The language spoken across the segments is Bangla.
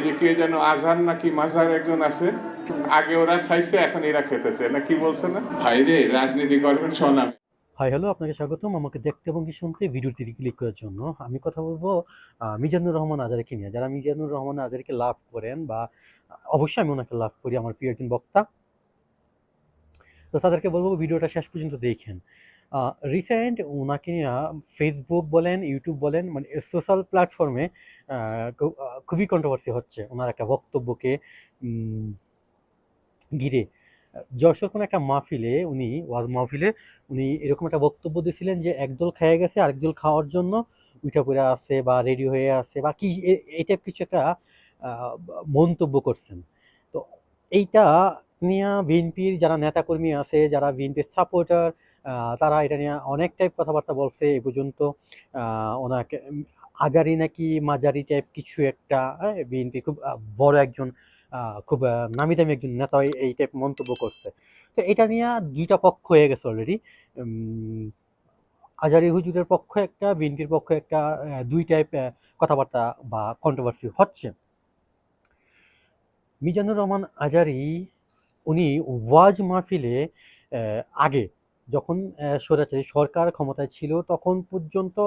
যে কে যেন আজহার নাকি মাঝার একজন আছে, আগে ওরা খাইছে এখন এরা খেতেছে না, কি বলছে না ভাইরে রাজনীতি করবেন সোনা। হাই হ্যালো, আপনাকে স্বাগতম আমাকে দেখতে এবং কি শুনতে ভিডিওটি ক্লিক করার জন্য। আমি কথা বলবো মিজানুর রহমান আজারিকে নিয়ে। যারা মিজানুর রহমান আজারিকে লাভ করেন বা অবশ্যই আমি ওনাকে লাভ করি, আমার প্রিয় একজন বক্তা, তো তাদেরকে বলবো ভিডিওটা শেষ পর্যন্ত দেখেন। রিসেন্ট ওনাকে নিয়ে ফেসবুক বলেন, ইউটিউব বলেন, মানে সোশ্যাল প্ল্যাটফর্মে খুবই কন্ট্রোভার্সি হচ্ছে ওনার একটা বক্তব্যকে ঘিরে। যশোর কোনো একটা মাহফিলে ওয়াজ মাহফিলে উনি এরকম একটা বক্তব্য দিয়েছিলেন যে একদল খেয়ে গেছে আরেকদল খাওয়ার জন্য উইঠা পড়ে আছে বা রেডি হয়ে আছে বা কি এই টাইপ কিছু একটা মন্তব্য করছেন। তো এইটা নিয়ে বিএনপির যারা নেতাকর্মী আছে, যারা বিএনপির সাপোর্টার, তারা এটা নিয়ে অনেক টাইপ কথাবার্তা বলছে এ পর্যন্ত। ওনাকে আজারি নাকি মাজারি টাইপ কিছু একটা, বিএনপি খুব বড় একজন, খুব নামি দামি একজন নেতা এই টাইপ মন্তব্য করছে। তো এটা নিয়ে দুইটা পক্ষ হয়ে গেছে অলরেডি। আজারি হুজুরের পক্ষ একটা, বিএনপির পক্ষ একটা, দুই টাইপ কথাবার্তা বা কন্ট্রোভার্সি হচ্ছে। মিজানুর রহমান আজারি উনি ওয়াজ মাহফিলে আগে যখন স্বৈরাচারী সরকার ক্ষমতায় ছিল তখন পর্যন্ত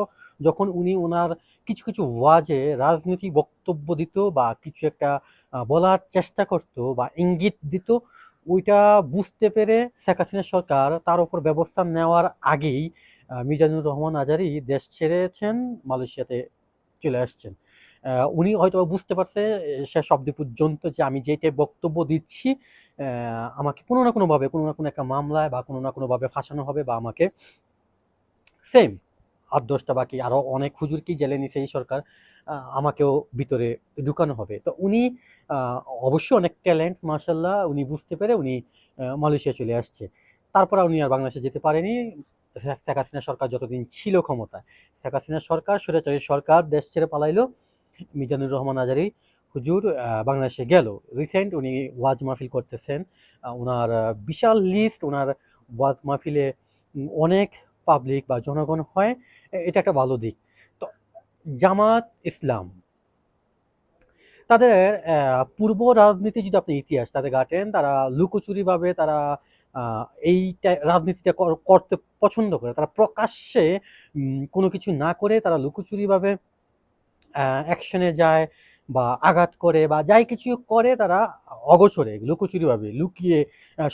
যখন উনি ওনার কিছু কিছু ওয়াজে রাজনৈতিক বক্তব্য দিত বা কিছু একটা বলার চেষ্টা করত বা ইঙ্গিত দিত, ওইটা বুঝতে পেরে শেখ হাসিনা সরকার তার উপর ব্যবস্থা নেওয়ার আগেই মিজানুর রহমান আজারি দেশ ছেড়েছেন, মালয়েশিয়াতে চলে আসছেন। উনি হয়তো বুঝতে পারছে শেষ অবধি পর্যন্ত যে আমি যেটাই বক্তব্য দিচ্ছি আমাকে কোনো না কোনোভাবে কোনো না কোনো একটা মামলায় বা কোনো না কোনোভাবে ফাঁসানো হবে বা আমাকে সেম ৮-১০টা বাকি আরও অনেক হুজুরকেই জেলে নিছে এই সরকার, আমাকেও ভিতরে ঢুকানো হবে। তো উনি অবশ্যই অনেক ট্যালেন্ট মাশাআল্লাহ, উনি বুঝতে পেরে উনি মালয়েশিয়া চলে আসছে। তারপর উনি আর বাংলাদেশে যেতে পারেনি। শেখ হাসিনা সরকার যতদিন ছিল ক্ষমতায়, শেখ হাসিনা সরকার স্বৈরাচারী সরকার দেশ ছেড়ে পালাইলো, মিজানুর রহমান আজারি হুজুর বাংলাদেশে গেল। রিসেন্ট উনি ওয়াজ মাহফিল করতেছেন। উনার বিশাল লিস্ট, উনার ওয়াজ মাহফিলে অনেক পাবলিক বা জনগণ হয়, এটা একটা ভালো দিক। তো জামাত ইসলাম তাদের পূর্ব রাজনীতি যদি আপনি ইতিহাস তাদের ঘাটেন, তারা লুকোচুরিভাবে তারা এইটা রাজনীতিটা করতে পছন্দ করে। তারা প্রকাশ্যে কোনো কিছু না করে তারা লুকোচুরিভাবে অ্যাকশনে যায় বা আঘাত করে বা যাই কিছু করে তারা অগোচরে লুকোচুরিভাবে লুকিয়ে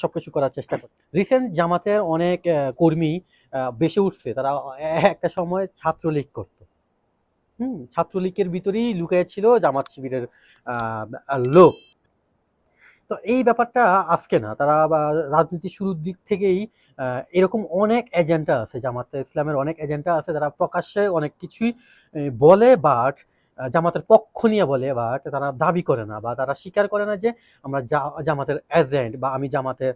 সবকিছু করার চেষ্টা করে। রিসেন্ট জামাতের অনেক কর্মী বেশি উঠছে, তারা একটা সময় ছাত্রলীগ করত। ছাত্রলীগের ভিতরেই লুকায় ছিল জামাত শিবিরের লোক। তো এই ব্যাপারটা আজকে না, তারা বা রাজনীতির শুরুর দিক থেকেই এরকম অনেক এজেন্ডা আছে, জামাতে ইসলামের অনেক এজেন্ডা আছে, তারা প্রকাশ্যে অনেক কিছুই বলে, বাট জামাতের পক্ষ নিয়ে বলে, বাট তারা দাবি করে না বা তারা স্বীকার করে না যে আমরা জামাতের এজেন্ট বা আমি জামাতের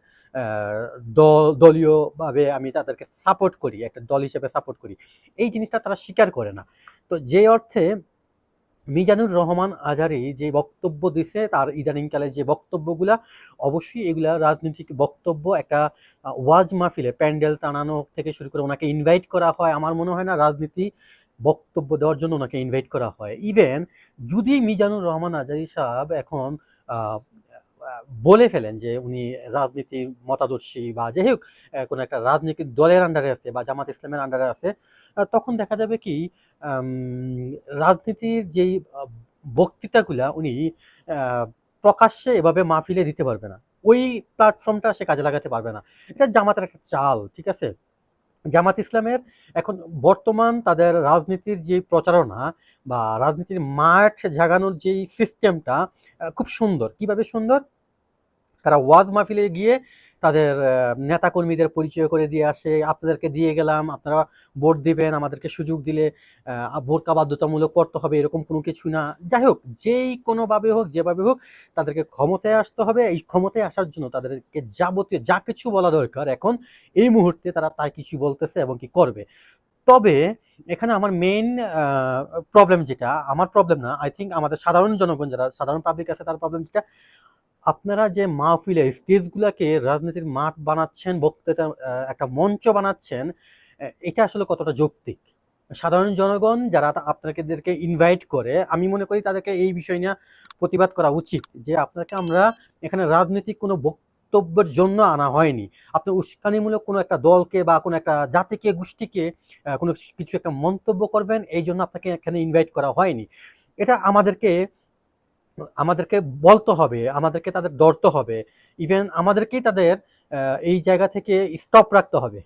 দলীয়ভাবে আমি তাদেরকে সাপোর্ট করি, একটা দল হিসেবে সাপোর্ট করি, এই জিনিসটা তারা স্বীকার করে না। তো যে অর্থে মিজানুর রহমান আজারি যে বক্তব্য দিছে, তার ইদানিংকালে যে বক্তব্যগুলা, অবশ্যই এগুলা রাজনৈতিক বক্তব্য। একটা ওয়াজ মাহফিলে প্যান্ডেল টানানো থেকে শুরু করে ওনাকে ইনভাইট করা হয়, আমার মনে হয় না রাজনীতি বক্তব্য দেওয়ার জন্য ওনাকে ইনভাইট করা হয়। ইভেন যদি মিজানুর রহমান আজারি সাহেব এখন বলে ফেলেন যে উনি রাজনীতির মতাদর্শী বা যাই হোক কোনো একটা রাজনৈতিক দলের আন্ডারে আছে বা জামাত ইসলামের আন্ডারে আছে, তখন দেখা যাবে কি রাজনীতির যেই বক্তৃতাগুলা উনি প্রকাশ্যে এভাবে মাহফিলে দিতে পারবে না, ওই প্ল্যাটফর্মটা সে কাজে লাগাতে পারবে না। এটা জামাতের একটা চাল, ঠিক আছে? জামাত ইসলামের এখন বর্তমান তাদের রাজনীতির যে প্রচারণা বা রাজনীতির মাঠ জাগানোর যেই সিস্টেমটা খুব সুন্দর। কিভাবে সুন্দর? তারা ওয়াজ মাহফিলে গিয়ে তাদের নেতাকর্মীদের পরিচয় করে দিয়ে আসে, আপনাদেরকে দিয়ে গেলাম, আপনারা ভোট দিবেন, আমাদেরকে সুযোগ দিলে বোরকা বাধ্যতামূলক করতে হবে, এরকম কোনো কিছু না। যাই হোক, যেই কোনোভাবে হোক যেভাবে হোক তাদেরকে ক্ষমতায় আসতে হবে। এই ক্ষমতায় আসার জন্য তাদেরকে যাবতীয় যা কিছু বলা দরকার এখন এই মুহূর্তে তারা তাই কিছু বলতেছে এবং কি করবে। তবে এখানে আমার মেইন প্রবলেম যেটা, আমার প্রবলেম না, আই থিঙ্ক আমাদের সাধারণ জনগণ যারা সাধারণ পাবলিক আছে তার প্রবলেম যেটা, আপনারা যে মাহফিলে স্টেজগুলাকে রাজনীতির মাঠ বানাচ্ছেন, বক্তৃতা একটা মঞ্চ বানাচ্ছেন, এটা আসলে কতটা যৌক্তিক? সাধারণ জনগণ যারা আপনাদেরকে ইনভাইট করে, আমি মনে করি তাদেরকে এই বিষয় নিয়ে প্রতিবাদ করা উচিত যে আপনাকে আমরা এখানে রাজনৈতিক কোনো বক্তব্যের জন্য আনা হয়নি। আপনি উস্কানিমূলক কোনো একটা দলকে বা কোনো একটা জাতিকে, গোষ্ঠীকে কোনো কিছু একটা মন্তব্য করবেন, এই জন্য আপনাকে এখানে ইনভাইট করা হয়নি। এটা আমাদেরকে আমাদেরকে বলতে হবে, আমাদেরকে তাদের ধরতে হবে, ইভেন আমাদেরকেই তাদের এই জায়গা থেকে স্টপ রাখতে হবে।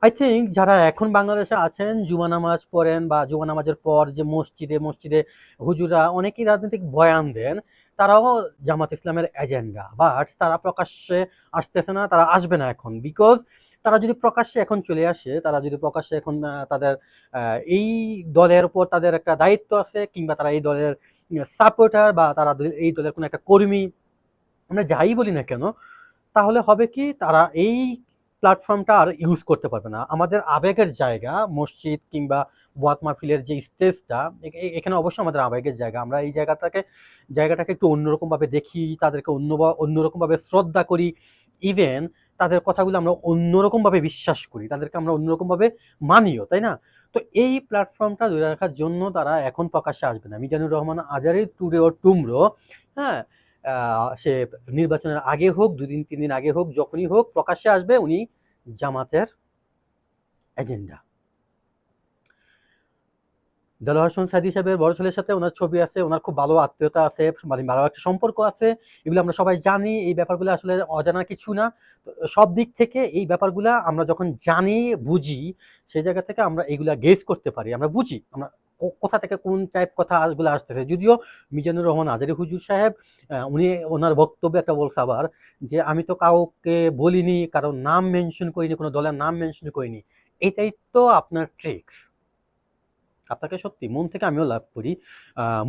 আই থিঙ্ক যারা এখন বাংলাদেশে আছেন, জুমা নামাজ পড়েন বা জুমা নামাজের পর যে মসজিদে মসজিদে হুজুরা অনেকেই রাজনৈতিক বয়ান দেন, তারাও জামাত ইসলামের এজেন্ডা, বাট তারা প্রকাশ্যে আসতেছে না, তারা আসবে না এখন। বিকজ তারা যদি প্রকাশ্যে এখন চলে আসে, তারা যদি প্রকাশ্যে এখন তাদের এই দলের উপর তাদের একটা দায়িত্ব আছে, কিংবা তারা এই দলের সাপোর্টার বা তারা এই দলের কোনো একটা কর্মী, আমরা যাই বলি না কেন, তাহলে হবে কি, তারা এই প্ল্যাটফর্মটা আর ইউজ করতে পারবে না। আমাদের আবেগের জায়গা মসজিদ কিংবা ওয়াজ মাহফিলের যে স্টেজটা, এখানে অবশ্যই আমাদের আবেগের জায়গা। আমরা এই জায়গাটাকে একটু অন্যরকমভাবে দেখি, তাদেরকে অন্যরকমভাবে শ্রদ্ধা করি, ইভেন তাদের কথাগুলো আমরা অন্যরকমভাবে বিশ্বাস করি, তাদেরকে আমরা অন্যরকমভাবে মানিও, তাই না? তো এই প্ল্যাটফর্মটা ধরে রাখার জন্য তারা এখন প্রকাশ্যে আসবে না। মিজানুর রহমান আজারি টুডে ওর টুমরো, হ্যাঁ, সে নির্বাচনের আগে হোক, 2-3 দিন আগে হোক, যখনই হোক, প্রকাশ্যে আসবে উনি জামাতের এজেন্ডা। দেলোয়ার হোসেন সাইদি সাহেবের বড় ছেলের সাথে ওনার ছবি আছে, ওনার খুব ভালো আত্মীয়তা আছে, মানে ভালো একটা সম্পর্ক আছে, এগুলো আমরা সবাই জানি। এই ব্যাপারগুলো আসলে অজানা কিছু না। সব দিক থেকে এই ব্যাপারগুলা আমরা যখন জানি, বুঝি, সেই জায়গা থেকে আমরা এগুলা গেস করতে পারি, আমরা বুঝি আমরা কোথা থেকে কোন টাইপ কথাগুলো আসতেছে। যদিও মিজানুর রহমান আজারি হুজুর সাহেব উনি ওনার বক্তব্যে একটা বলছে আবার যে আমি তো কাউকে বলিনি, কারণ নাম মেনশন করিনি, কোনো দলের নাম মেনশন করিনি। এটাই তো আপনার ট্রিক্স। আপনাকে সত্যি মন থেকে আমিও লাভ করি,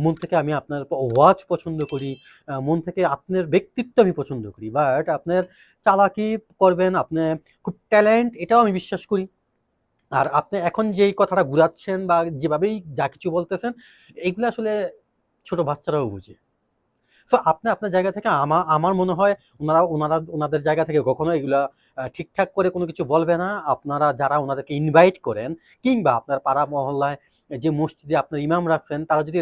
মন থেকে আমি আপনার ওয়াচ পছন্দ করি, মন থেকে আপনার ব্যক্তিত্ব আমি পছন্দ করি, বাট আপনার চালাকি করবেন, আপনি খুব ট্যালেন্ট, এটাও আমি বিশ্বাস করি। আর আপনি এখন যেই কথাটা ঘুরাচ্ছেন বা যেভাবেই যা কিছু বলতেছেন, এগুলো আসলে ছোট বাচ্চারাও বুঝে। সো আপনি আপনার জায়গা থেকে, আমার মনে হয় ওনাদের জায়গা থেকে কখনো এগুলা ঠিকঠাক করে কোনো কিছু বলবে না। আপনারা যারা ওনাদেরকে ইনভাইট করেন, কিংবা আপনার পাড়া মহল্লায় যে মসজিদে আপনার ইমাম রাখছেন, তারা যদি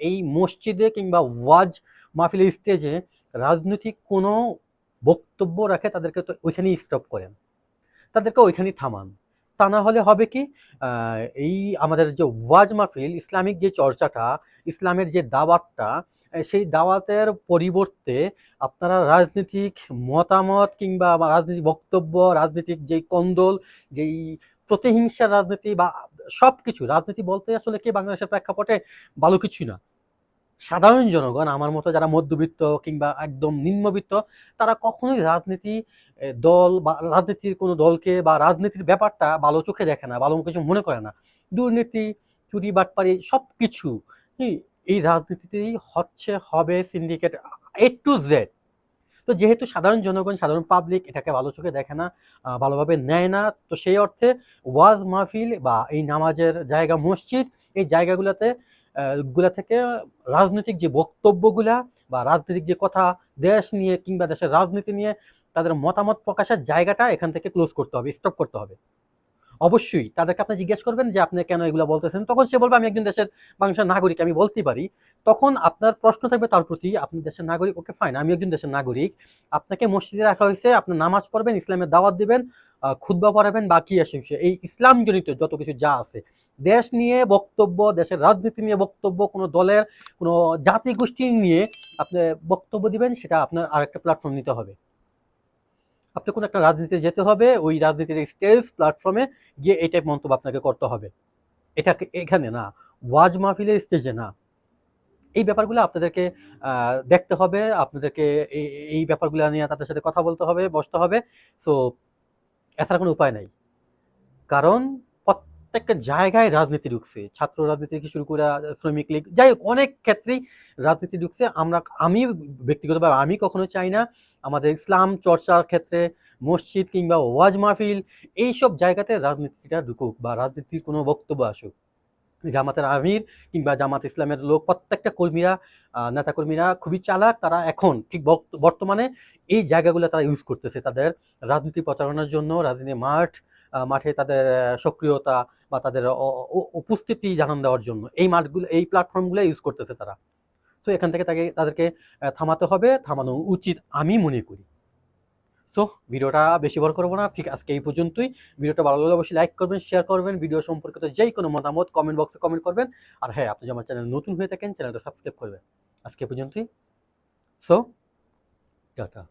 এই মসজিদে কিংবা ওয়াজ মাহফিলের স্টেজে রাজনৈতিক কোনো বক্তব্য রাখে, তাদেরকে তো ওইখানেই স্টপ করেন, তাদেরকে ওইখানেই থামান। তা না হলে হবে কি, এই আমাদের যে ওয়াজ মাহফিল, ইসলামিক যে চর্চাটা, ইসলামের যে দাওয়াতটা, সেই দাওয়াতের পরিবর্তে আপনারা রাজনৈতিক মতামত কিংবা রাজনৈতিক বক্তব্য, রাজনৈতিক যেই কন্দল, যেই প্রতিহিংসার রাজনীতি বা সবকিছু, রাজনীতি বলতে আসলে কি বাংলাদেশের প্রেক্ষাপটে ভালো কিছুই না। সাধারণ জনগণ, আমার মতো যারা মধ্যবিত্ত কিংবা একদম নিম্নবিত্ত, তারা কখনোই রাজনীতি দল বা রাজনীতির কোনো দলকে বা রাজনীতির ব্যাপারটা ভালো চোখে দেখে না, ভালো কিছু মনে করে না। দুর্নীতি, চুরি বাটপারি সবকিছু এই রাজনীতিতেই হবে, সিন্ডিকেট A to Z। তো যেহেতু সাধারণ জনগণ, সাধারণ পাবলিক এটাকে ভালো চোখে দেখে না, ভালোভাবে নেয় না, তো সেই অর্থে ওয়াজ মাহফিল বা এই নামাজের জায়গা মসজিদ, এই জায়গাগুলোতে গুলা থেকে রাজনৈতিক যে বক্তব্যগুলা বা রাজনৈতিক যে কথা, দেশ নিয়ে কিংবা দেশের রাজনীতি নিয়ে তাদের মতামত প্রকাশের জায়গাটা এখান থেকে ক্লোজ করতে হবে, স্টপ করতে হবে। অবশ্যই তাদেরকে আপনি জিজ্ঞেস করবেন যে আপনি কেন এগুলো বলতেছেন, তখন সে বলবে আমি একজন দেশের বাংলাদেশের নাগরিক, আমি বলতেই পারি। তখন আপনার প্রশ্ন থাকবে তার প্রতি, আপনি দেশের নাগরিক, ওকে ফাইন, আমি একজন দেশের নাগরিক, আপনাকে মসজিদে রাখা হয়েছে, আপনি নামাজ পড়বেন, ইসলামের দাওয়াত দিবেন, খুতবা পড়াবেন, বাকি আসে এই ইসলাম জনিত যত কিছু যা আছে, দেশ নিয়ে বক্তব্য, দেশের রাজনীতি নিয়ে বক্তব্য, কোনো দলের কোনো জাতি গোষ্ঠী নিয়ে আপনি বক্তব্য দিবেন, সেটা আপনার আরেকটা প্ল্যাটফর্ম নিতে হবে। আপনি কোনো একটা রাজনীতিতে যেতে হবে, ওই রাজনীতির স্টেজ প্ল্যাটফর্মে গিয়ে এই টাইপ মন্তব্য আপনাকে করতে হবে। এটা এখানে না, ওয়াজ মাহফিলের স্টেজে না। এই ব্যাপারগুলো আপনাদেরকে দেখতে হবে, আপনাদেরকে এই ব্যাপারগুলো নিয়ে তাদের সাথে কথা বলতে হবে, বসতে হবে। সো এছাড়া কোনো উপায় নাই। কারণ প্রত্যেকটা জায়গায় রাজনীতি ঢুকছে, ছাত্র রাজনীতি থেকে শুরু করে শ্রমিক লীগ, যাই হোক অনেক ক্ষেত্রেই রাজনীতি ঢুকছে। আমি ব্যক্তিগতভাবে আমি কখনো চাই না আমাদের ইসলাম চর্চার ক্ষেত্রে মসজিদ কিংবা ওয়াজ মাহফিল এইসব জায়গাতে রাজনীতিটা ঢুকুক বা রাজনীতির কোনো বক্তব্য আসুক। জামাতের আমির কিংবা জামাত ইসলামের লোক, প্রত্যেকটা কর্মীরা, নেতাকর্মীরা খুবই চালাক। তারা এখন ঠিক বর্তমানে এই জায়গাগুলো তারা ইউজ করতেছে তাদের রাজনীতি প্রচারণার জন্য, রাজনীতি মাঠে তাদের সক্রিয়তা বা তাদের উপস্থিতি জানান দেওয়ার জন্য এই মাঠগুলো, এই প্ল্যাটফর্মগুলো ইউজ করতেছে তারা। তো এখান থেকে তাদেরকে থামাতে হবে, থামানো উচিত আমি মনে করি। সো ভিডিওটা বেশি বড় করবো না, ঠিক আজকে এই পর্যন্তই। ভিডিওটা ভালো লাগলে অবশ্যই লাইক করবেন, শেয়ার করবেন। ভিডিও সম্পর্কিত যেই কোনো মতামত কমেন্ট বক্সে কমেন্ট করবেন। আর হ্যাঁ, আপনি যদি আমার চ্যানেল নতুন হয়ে থাকেন চ্যানেলটা সাবস্ক্রাইব করবেন। আজকে এই পর্যন্তই। So tata.